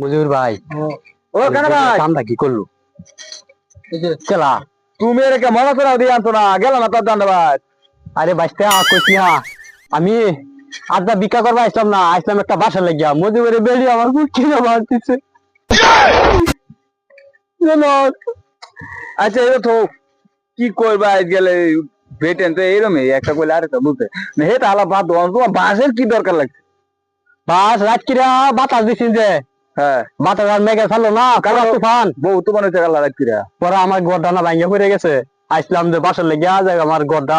মজিবুর ভাই, ও কেন ভাই কামটা কি করলো? কেলা তুমি এর কে মনে করে দিয়ে আনতো না গেল না তোর দণ্ডবাদ। আরে বাইস্তে কইস না, আমি আড্ডা ভিক্ষা করবা আসলাম না, আসলাম একটা বাসা লাগিয়া। মজিবুরের বেড়ি আমার বুক কিনে মারতেছে জানো। আচ্ছা এটা তো কি করবা গেলে বেটেন তো এইরকমই একটা কইলে আরেকটা বলতে না হেটা আলা বাদ দাও তোমার বাসের কি দরকার লাগছে। বাস রাত কিরা বাতাস দিছিন যে, হ্যাঁ বাতাস আর মেঘে ছাড়লো না, কালো তুফান। বউ তোমার হচ্ছে গাল্লা রাখিরা পরে আমার গড়টা না ভাঙ্গে পড়ে গেছে। আসলাম যে বাসা লাগিয়া যায় আমার গড়টা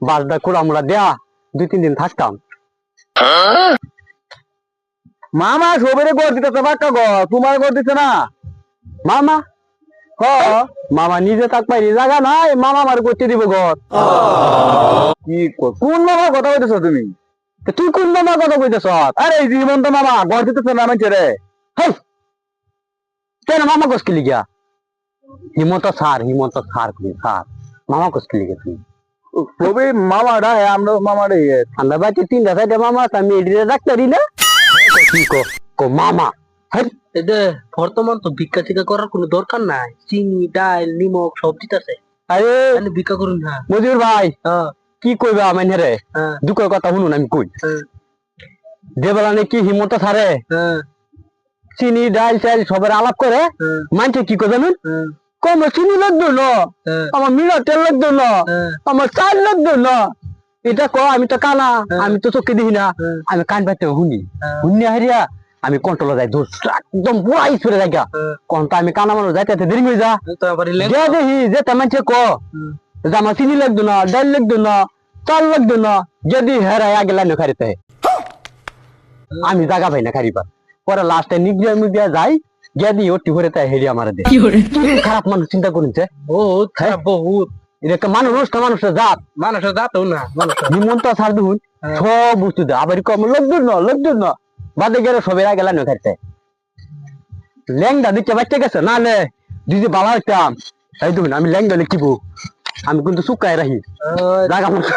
বাসটা কুড়া মুড়া দেয়া 2-3 দিন থাকতাম। মামা সবেরে গড় দিতেছে বাক্কা গো তোমার গড় দিতে না মামা হ মামা নিজে থাক পাই জায়গা নাই, মামা আমার করতে দিব ঘর। কি কোন মামার কথা বলতেছো তুমি? তো তুই কোন মামার কথা কইতেছ? আরে এই জীবন্ত মামা গড় দিতেছে না মানছে রে। হেই, কেন মামা কষ্ট লিগা? হিমন্ত স্যার কই স্যার, মামা কষ্ট লিগা তুই? সবে মামাটা আমরা মামাটা ঠান্ডা বাড়িতে 3-4টা মামা আছে, আমি এডিরে ডাক্তারি না কি কো মামা। হেই, এদের বর্তমান তো ভিক্ষা টিকা করার কোনো দরকার নাই, চিনি ডাল নিমক সব দিতেছে, আরে ভিক্ষা করুন না। মজিবুর ভাই হ্যাঁ কি কইবা মানে রে? হ্যাঁ দুঃখের কথা শুনুন আমি কই। হ্যাঁ দেবেলা নাকি হিমন্ত স্যারে হ্যাঁ চিনি ডাল চাল সবের আলাপ করে, হ্যাঁ মানছে কি করে জানেন? হ্যাঁ কম চিনি লাগতো না, হ্যাঁ আমার মিলা তেল লাগতো না, হ্যাঁ আমার চাল লাগতো না। এটা ক আমি তো কানা, হ্যাঁ। আমি তো চোখে দেখি না, হ্যাঁ। আমি কান পাইতে শুনি হ্যাঁ। শুনি হারিয়া আমি কন্ট্রোলে যাই, দোষ একদম পুরাই ফিরে যাই গা। হ্যাঁ। কোন তো আমি কানা মানুষ যাইতে দেরি হয়ে যা তো আবার যে দেখি যে তেমনছে ক যে আমার চিনি লাগতো না, ডাল লাগতো না, চাল লাগতো না, যদি হেরাই আগে লাইনে খারিতে আমি জায়গা পাই না খারিবার। পরে লাস্টে নিগিয়া মিগিয়া যাই গিয়া দিয়ে ওটি করে তাই হেরি আমার দে। খারাপ মানুষ চিন্তা করছে, বহুত খারাপ, বহুত এটা একটা মানুষ না মানুষের জাত। মানুষের যাতেও না মানুষ। হিমন্ত স্যার দেখুন সব বুঝতে দেয়, আবার কম লোকজন না বাদে গেলে সবের আগে লাইনে খারিতে ল্যাংদা দিচ্ছে বাচ্চা গেছে না লে দিদি বালা হইতাম। এই দেখুন আমি ল্যাংদা লিখিব, আমি কিন্তু শুকায় রাখি জায়গা মতো